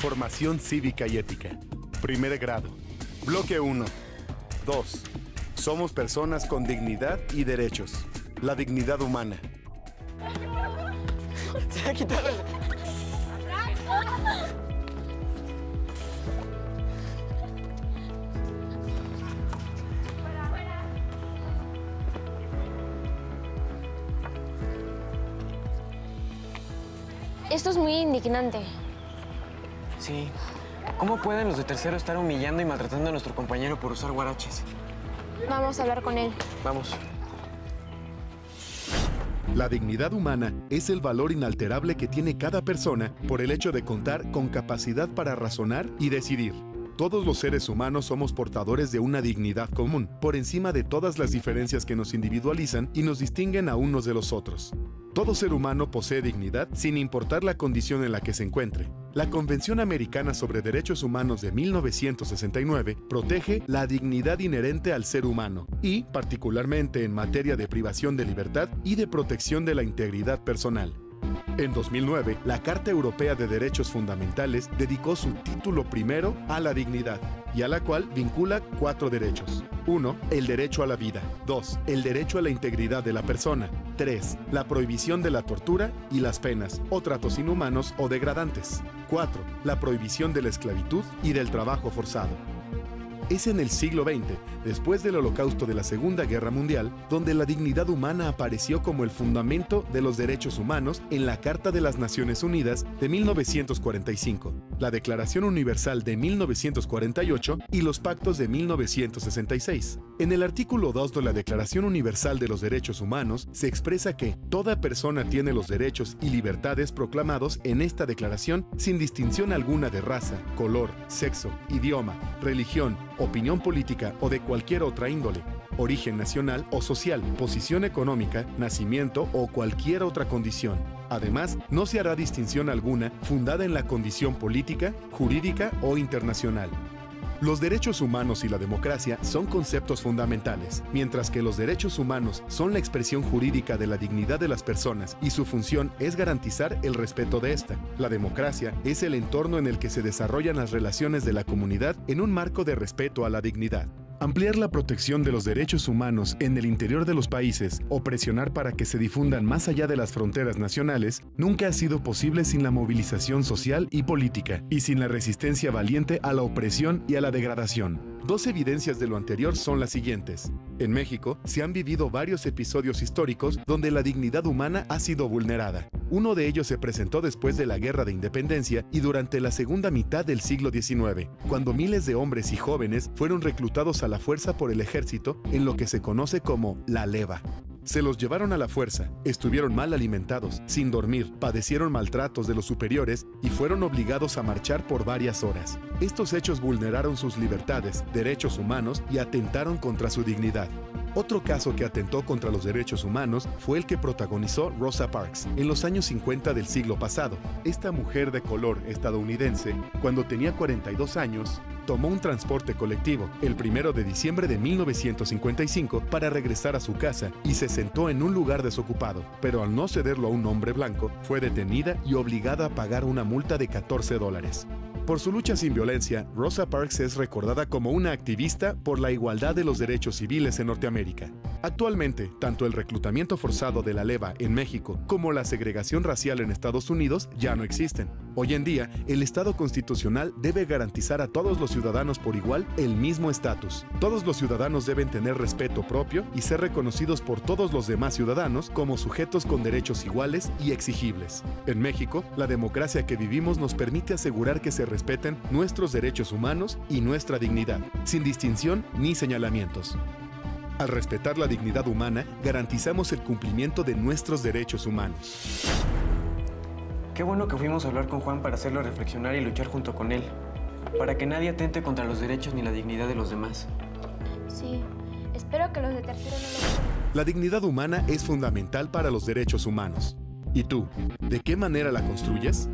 Formación cívica y ética. Primer grado. Bloque 1. 2. Somos personas con dignidad y derechos. La dignidad humana. Se ha quitado el... Esto es muy indignante. Sí. ¿Cómo pueden los de tercero estar humillando y maltratando a nuestro compañero por usar guaraches? Vamos a hablar con él. Vamos. La dignidad humana es el valor inalterable que tiene cada persona por el hecho de contar con capacidad para razonar y decidir. Todos los seres humanos somos portadores de una dignidad común, por encima de todas las diferencias que nos individualizan y nos distinguen a unos de los otros. Todo ser humano posee dignidad sin importar la condición en la que se encuentre. La Convención Americana sobre Derechos Humanos de 1969 protege la dignidad inherente al ser humano y, particularmente en materia de privación de libertad y de protección de la integridad personal. En 2009, la Carta Europea de Derechos Fundamentales dedicó su título primero a la dignidad, y a la cual vincula 4 derechos. 1. El derecho a la vida. 2. El derecho a la integridad de la persona. 3. La prohibición de la tortura y las penas, o tratos inhumanos o degradantes. 4. La prohibición de la esclavitud y del trabajo forzado. Es en el siglo XX, después del Holocausto de la Segunda Guerra Mundial, donde la dignidad humana apareció como el fundamento de los derechos humanos en la Carta de las Naciones Unidas de 1945, la Declaración Universal de 1948 y los Pactos de 1966. En el artículo 2 de la Declaración Universal de los Derechos Humanos se expresa que toda persona tiene los derechos y libertades proclamados en esta declaración sin distinción alguna de raza, color, sexo, idioma, religión, opinión política o de cualquier otra índole, origen nacional o social, posición económica, nacimiento o cualquier otra condición. Además, no se hará distinción alguna fundada en la condición política, jurídica o internacional. Los derechos humanos y la democracia son conceptos fundamentales, mientras que los derechos humanos son la expresión jurídica de la dignidad de las personas y su función es garantizar el respeto de esta. La democracia es el entorno en el que se desarrollan las relaciones de la comunidad en un marco de respeto a la dignidad. Ampliar la protección de los derechos humanos en el interior de los países o presionar para que se difundan más allá de las fronteras nacionales nunca ha sido posible sin la movilización social y política y sin la resistencia valiente a la opresión y a la degradación. 2 evidencias de lo anterior son las siguientes. En México se han vivido varios episodios históricos donde la dignidad humana ha sido vulnerada. Uno de ellos se presentó después de la Guerra de Independencia y durante la segunda mitad del siglo XIX, cuando miles de hombres y jóvenes fueron reclutados a la fuerza por el ejército en lo que se conoce como la leva. Se los llevaron a la fuerza, estuvieron mal alimentados, sin dormir, padecieron maltratos de los superiores y fueron obligados a marchar por varias horas. Estos hechos vulneraron sus libertades, derechos humanos y atentaron contra su dignidad. Otro caso que atentó contra los derechos humanos fue el que protagonizó Rosa Parks en los años 50 del siglo pasado. Esta mujer de color estadounidense, cuando tenía 42 años, tomó un transporte colectivo el 1 de diciembre de 1955 para regresar a su casa y se sentó en un lugar desocupado, pero al no cederlo a un hombre blanco, fue detenida y obligada a pagar una multa de $14. Por su lucha sin violencia, Rosa Parks es recordada como una activista por la igualdad de los derechos civiles en Norteamérica. Actualmente, tanto el reclutamiento forzado de la leva en México como la segregación racial en Estados Unidos ya no existen. Hoy en día, el Estado constitucional debe garantizar a todos los ciudadanos por igual el mismo estatus. Todos los ciudadanos deben tener respeto propio y ser reconocidos por todos los demás ciudadanos como sujetos con derechos iguales y exigibles. En México, la democracia que vivimos nos permite asegurar que se respeten nuestros derechos humanos y nuestra dignidad, sin distinción ni señalamientos. Al respetar la dignidad humana, garantizamos el cumplimiento de nuestros derechos humanos. Qué bueno que fuimos a hablar con Juan para hacerlo reflexionar y luchar junto con él, para que nadie atente contra los derechos ni la dignidad de los demás. Sí, espero que los de tercero no lo vean. La dignidad humana es fundamental para los derechos humanos. ¿Y tú, de qué manera la construyes?